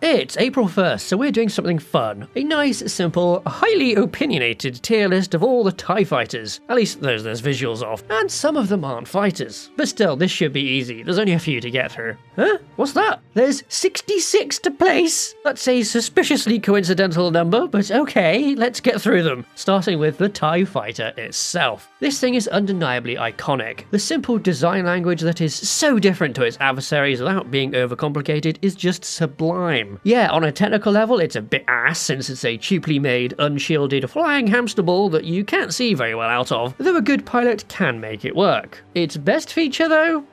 It's April 1st, so we're doing something fun. A nice, simple, highly opinionated tier list of all the TIE fighters. At least there's visuals of. And some of them aren't fighters. But still, this should be easy. There's only a few to get through. Huh? What's that? There's 66 to place! That's a suspiciously coincidental number, but okay, let's get through them. Starting with the TIE fighter itself. This thing is undeniably iconic. The simple design language that is so different to its adversaries without being overcomplicated is just sublime. Yeah, on a technical level, it's a bit ass since it's a cheaply made, unshielded, flying hamster ball that you can't see very well out of, though a good pilot can make it work. Its best feature, though?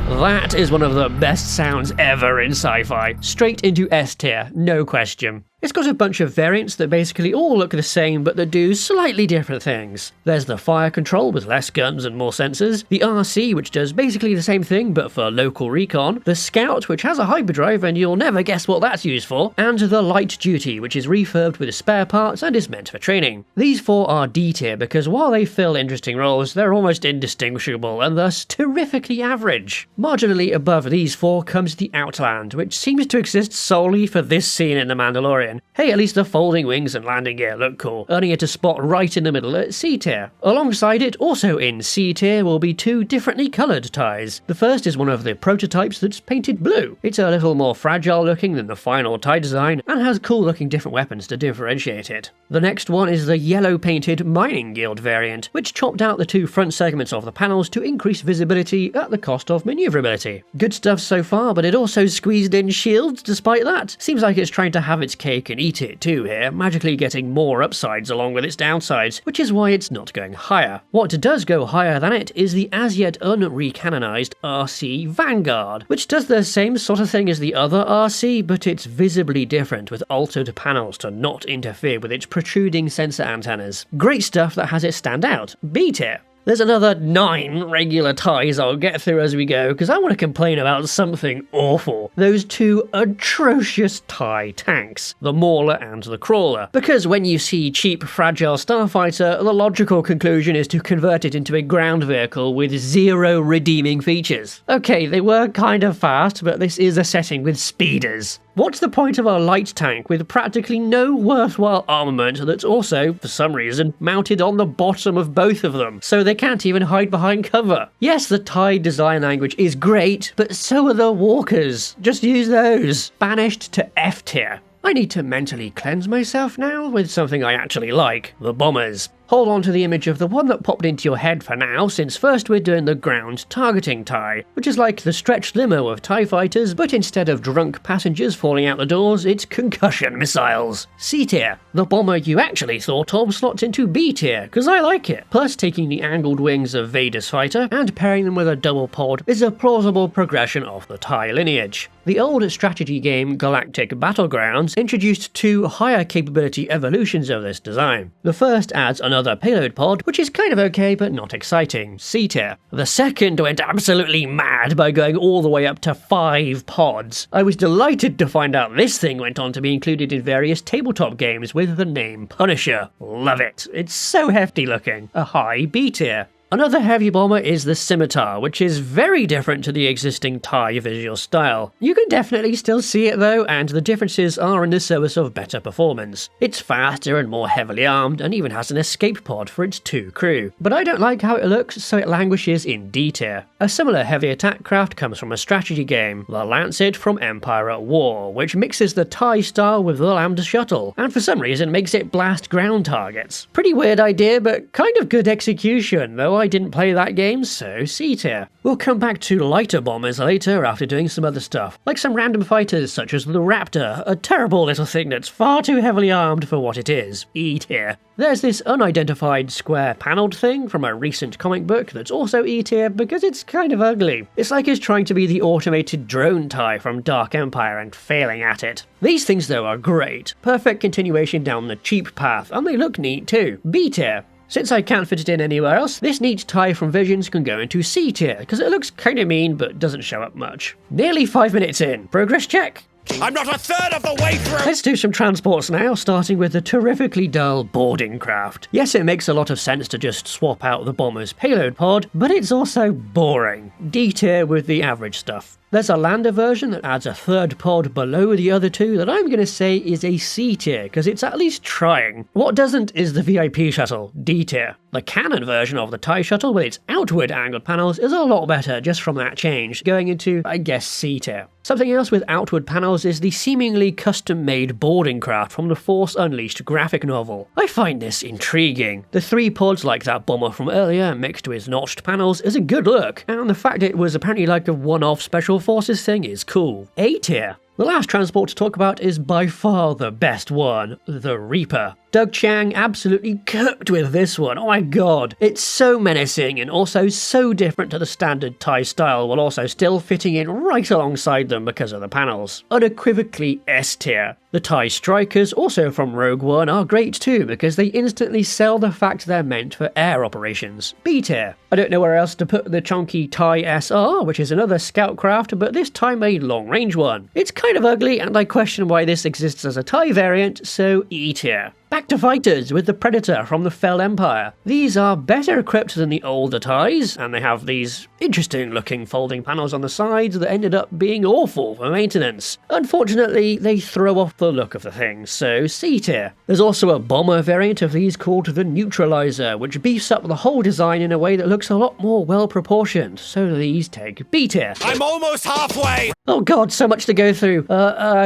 That is one of the best sounds ever in sci-fi. Straight into S tier, no question. It's got a bunch of variants that basically all look the same but that do slightly different things. There's the fire control with less guns and more sensors, the RC which does basically the same thing but for local recon, the Scout which has a hyperdrive and you'll never guess what that's used for, and the Light Duty which is refurbed with spare parts and is meant for training. These four are D tier because while they fill interesting roles, they're almost indistinguishable and thus terrifically average. Marginally above these four comes the Outland, which seems to exist solely for this scene in The Mandalorian. Hey, at least the folding wings and landing gear look cool, earning it a spot right in the middle at C tier. Alongside it, also in C tier, will be two differently coloured TIEs. The first is one of the prototypes that's painted blue. It's a little more fragile looking than the final TIE design, and has cool looking different weapons to differentiate it. The next one is the yellow painted Mining Guild variant, which chopped out the two front segments of the panels to increase visibility at the cost of manoeuvrability. Good stuff so far, but it also squeezed in shields despite that. Seems like it's trying to have its cake and eat it too here, magically getting more upsides along with its downsides, which is why it's not going higher. What does go higher than it is the as yet unrecanonised RC Vanguard, which does the same sort of thing as the other RC, but it's visibly different with altered panels to not interfere with its protruding sensor antennas. Great stuff that has it stand out. B tier. There's another 9 regular TIEs I'll get through as we go, because I want to complain about something awful. Those two atrocious TIE tanks, the Mauler and the Crawler. Because when you see cheap, fragile starfighter, the logical conclusion is to convert it into a ground vehicle with 0 redeeming features. Okay, they were kind of fast, but this is a setting with speeders. What's the point of a light tank with practically no worthwhile armament that's also, for some reason, mounted on the bottom of both of them, so they can't even hide behind cover? Yes, the TIE design language is great, but so are the walkers. Just use those. Banished to F tier. I need to mentally cleanse myself now with something I actually like, the bombers. Hold on to the image of the one that popped into your head for now, since first we're doing the ground targeting TIE, which is like the stretched limo of TIE fighters, but instead of drunk passengers falling out the doors, it's concussion missiles. C tier. The bomber you actually thought of slots into B tier, because I like it. Plus, taking the angled wings of Vader's fighter and pairing them with a double pod is a plausible progression of the TIE lineage. The old strategy game Galactic Battlegrounds introduced 2 higher capability evolutions of this design. The first adds another payload pod, which is kind of okay but not exciting, C tier. The second went absolutely mad by going all the way up to 5 pods. I was delighted to find out this thing went on to be included in various tabletop games with the name Punisher. Love it. It's so hefty looking. A high B tier. Another heavy bomber is the Scimitar, which is very different to the existing TIE visual style. You can definitely still see it though, and the differences are in the service of better performance. It's faster and more heavily armed, and even has an escape pod for its 2 crew. But I don't like how it looks, so it languishes in D tier. A similar heavy attack craft comes from a strategy game, the Lancet from Empire at War, which mixes the TIE style with the Lambda shuttle, and for some reason makes it blast ground targets. Pretty weird idea, but kind of good execution, though I didn't play that game, so C tier. We'll come back to lighter bombers later after doing some other stuff, like some random fighters such as the Raptor, a terrible little thing that's far too heavily armed for what it is, E tier. There's this unidentified square panelled thing from a recent comic book that's also E tier because it's kind of ugly. It's like it's trying to be the automated drone TIE from Dark Empire and failing at it. These things though are great, perfect continuation down the cheap path, and they look neat too, B tier. Since I can't fit it in anywhere else, this neat TIE from Visions can go into C tier, because it looks kinda mean but doesn't show up much. Nearly 5 minutes in. Progress check. I'm not a third of the way through! Let's do some transports now, starting with the terrifically dull boarding craft. Yes, it makes a lot of sense to just swap out the bomber's payload pod, but it's also boring. D tier with the average stuff. There's a lander version that adds a third pod below the other two that I'm going to say is a C tier, because it's at least trying. What doesn't is the VIP shuttle, D tier. The canon version of the TIE shuttle with its outward angled panels is a lot better just from that change, going into, I guess, C tier. Something else with outward panels is the seemingly custom-made boarding craft from the Force Unleashed graphic novel. I find this intriguing. The 3 pods like that bomber from earlier mixed with notched panels is a good look, and the fact it was apparently like a one-off Special Forces thing is cool. A tier. The last transport to talk about is by far the best one, the Reaper. Doug Chiang absolutely cooked with this one, oh my god. It's so menacing and also so different to the standard TIE style while also still fitting in right alongside them because of the panels. Unequivocally S tier. The TIE Strikers, also from Rogue One, are great too because they instantly sell the fact they're meant for air operations. B tier. I don't know where else to put the chunky TIE SR, which is another scout craft, but this time a long-range one. It's kind of ugly and I question why this exists as a TIE variant, so E tier. Back to fighters with the Predator from the Fell Empire. These are better equipped than the older TIEs, and they have these interesting looking folding panels on the sides that ended up being awful for maintenance. Unfortunately, they throw off the look of the thing, so C tier. There's also a bomber variant of these called the Neutralizer, which beefs up the whole design in a way that looks a lot more well proportioned, so these take B tier. I'm almost halfway! Oh god, so much to go through.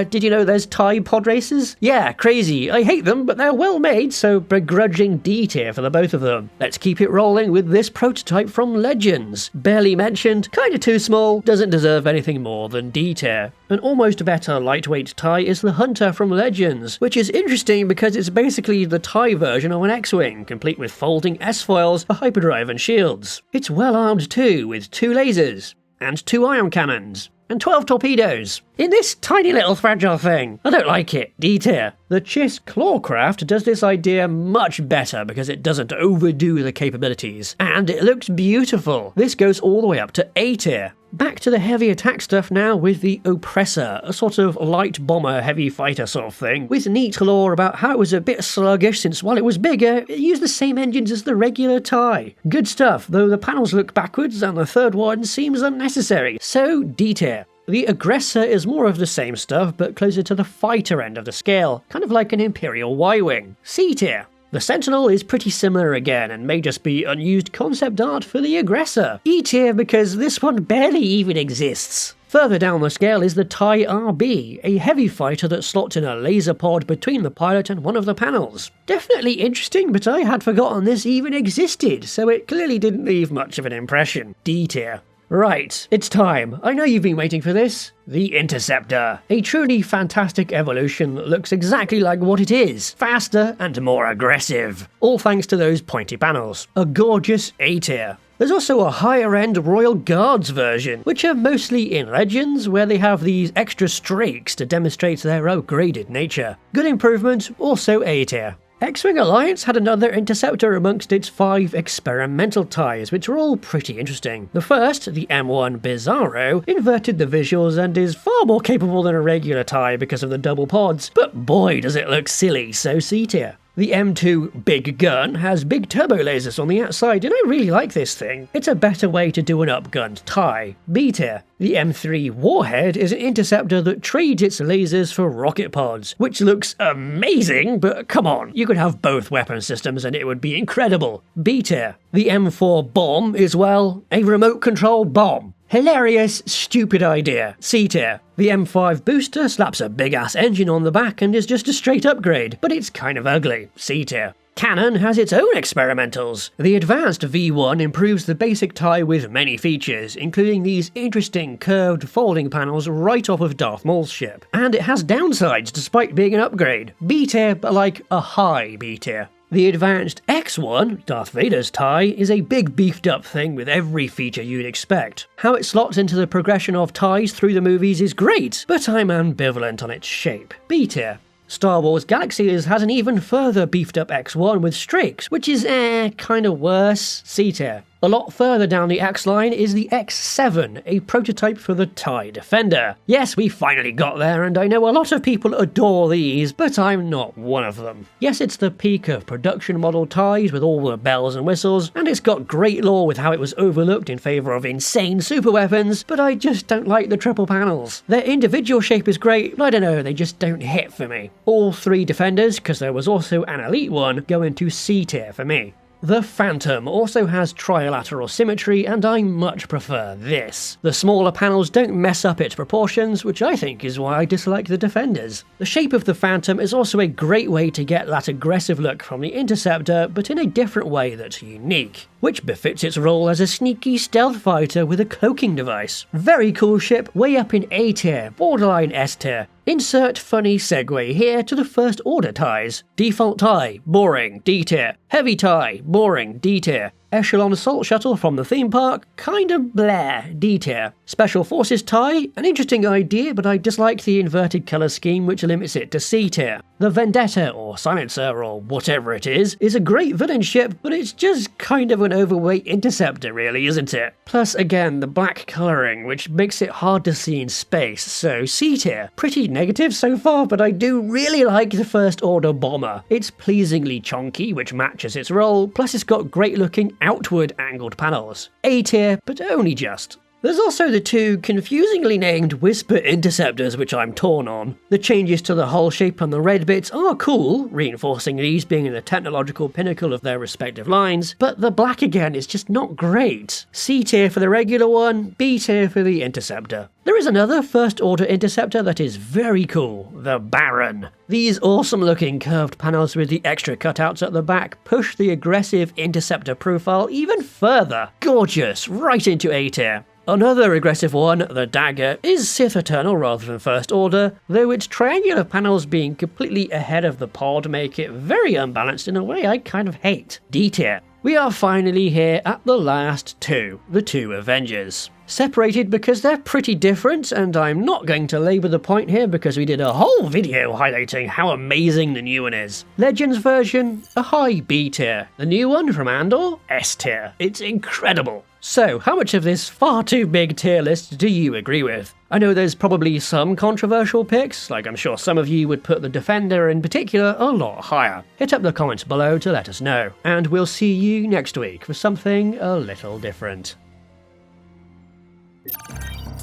Did you know there's TIE pod races? Yeah, crazy. I hate them, but they're well made, so begrudging D tier for the both of them. Let's keep it rolling with this prototype from Legends. Barely mentioned, kinda too small, doesn't deserve anything more than D tier. An almost better lightweight TIE is the Hunter from Legends, which is interesting because it's basically the TIE version of an X-Wing, complete with folding S-foils for hyperdrive and shields. It's well armed too, with 2 lasers, and 2 ion cannons, and 12 torpedoes, in this tiny little fragile thing. I don't like it. D tier. The Chiss Clawcraft does this idea much better because it doesn't overdo the capabilities, and it looks beautiful. This goes all the way up to A tier. Back to the heavy attack stuff now with the Oppressor, a sort of light bomber heavy fighter sort of thing, with neat lore about how it was a bit sluggish since while it was bigger, it used the same engines as the regular TIE. Good stuff, though the panels look backwards and the third one seems unnecessary, so D tier. The Aggressor is more of the same stuff, but closer to the fighter end of the scale, kind of like an Imperial Y-Wing. C tier. The Sentinel is pretty similar again, and may just be unused concept art for the Aggressor. E tier because this one barely even exists. Further down the scale is the TIE RB, a heavy fighter that slots in a laser pod between the pilot and one of the panels. Definitely interesting, but I had forgotten this even existed, so it clearly didn't leave much of an impression. D tier. Right, it's time. I know you've been waiting for this. The Interceptor. A truly fantastic evolution that looks exactly like what it is. Faster and more aggressive. All thanks to those pointy panels. A gorgeous A tier. There's also a higher-end Royal Guards version, which are mostly in Legends, where they have these extra strakes to demonstrate their upgraded nature. Good improvement, also A tier. X-Wing Alliance had another Interceptor amongst its 5 experimental TIEs, which were all pretty interesting. The first, the M1 Bizarro, inverted the visuals and is far more capable than a regular TIE because of the double pods, but boy does it look silly, so C tier. The M2 Big Gun has big turbo lasers on the outside, and I really like this thing. It's a better way to do an upgunned TIE. B tier. The M3 Warhead is an interceptor that trades its lasers for rocket pods, which looks amazing, but come on, you could have both weapon systems and it would be incredible. B tier. The M4 Bomb is, well, a remote control bomb. Hilarious, stupid idea. C tier. The M5 Booster slaps a big-ass engine on the back and is just a straight upgrade, but it's kind of ugly. C tier. Canon has its own experimentals. The advanced V1 improves the basic TIE with many features, including these interesting curved folding panels right off of Darth Maul's ship. And it has downsides despite being an upgrade. B tier, but like a high B tier. The advanced X1, Darth Vader's TIE, is a big beefed up thing with every feature you'd expect. How it slots into the progression of TIEs through the movies is great, but I'm ambivalent on its shape. B tier. Star Wars Galaxies has an even further beefed up X1 with strakes, which is kinda worse. C tier. A lot further down the X line is the X7, a prototype for the TIE Defender. Yes, we finally got there, and I know a lot of people adore these, but I'm not one of them. Yes, it's the peak of production model TIEs with all the bells and whistles, and it's got great lore with how it was overlooked in favour of insane super weapons, but I just don't like the triple panels. Their individual shape is great, but I don't know, they just don't hit for me. All 3 Defenders, because there was also an Elite one, go into C tier for me. The Phantom also has trilateral symmetry, and I much prefer this. The smaller panels don't mess up its proportions, which I think is why I dislike the Defenders. The shape of the Phantom is also a great way to get that aggressive look from the Interceptor, but in a different way that's unique, which befits its role as a sneaky stealth fighter with a cloaking device. Very cool ship, way up in A tier, borderline S tier. Insert funny segue here to the First Order TIEs. Default TIE, boring, D tier. Heavy TIE, boring, D tier. Echelon Assault Shuttle from the theme park, kinda bleh, D tier. Special Forces TIE, an interesting idea, but I dislike the inverted colour scheme which limits it to C tier. The Vendetta, or Silencer, or whatever it is a great villain ship, but it's just kind of an overweight interceptor really, isn't it? Plus again, the black colouring, which makes it hard to see in space, so C tier. Pretty negative so far, but I do really like the First Order Bomber. It's pleasingly chonky, which matches its role, plus it's got great looking outward angled panels. A tier, but only just. There's also the 2 confusingly named Whisper Interceptors which I'm torn on. The changes to the hull shape and the red bits are cool, reinforcing these being in the technological pinnacle of their respective lines, but the black again is just not great. C tier for the regular one, B tier for the Interceptor. There is another First Order Interceptor that is very cool, the Baron. These awesome looking curved panels with the extra cutouts at the back push the aggressive Interceptor profile even further. Gorgeous, right into A tier. Another aggressive one, the Dagger, is Sith Eternal rather than First Order, though its triangular panels being completely ahead of the pod make it very unbalanced in a way I kind of hate. D tier. We are finally here at the last 2, the 2 Avengers. Separated because they're pretty different, and I'm not going to labour the point here because we did a whole video highlighting how amazing the new one is. Legends version, a high B tier. The new one from Andor, S tier. It's incredible. So, how much of this far too big tier list do you agree with? I know there's probably some controversial picks, like I'm sure some of you would put the Defender in particular a lot higher. Hit up the comments below to let us know, and we'll see you next week for something a little different.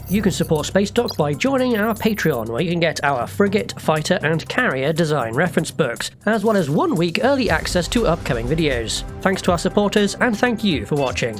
You can support Spacedock by joining our Patreon, where you can get our frigate, fighter and carrier design reference books, as well as 1 week early access to upcoming videos. Thanks to our supporters, and thank you for watching.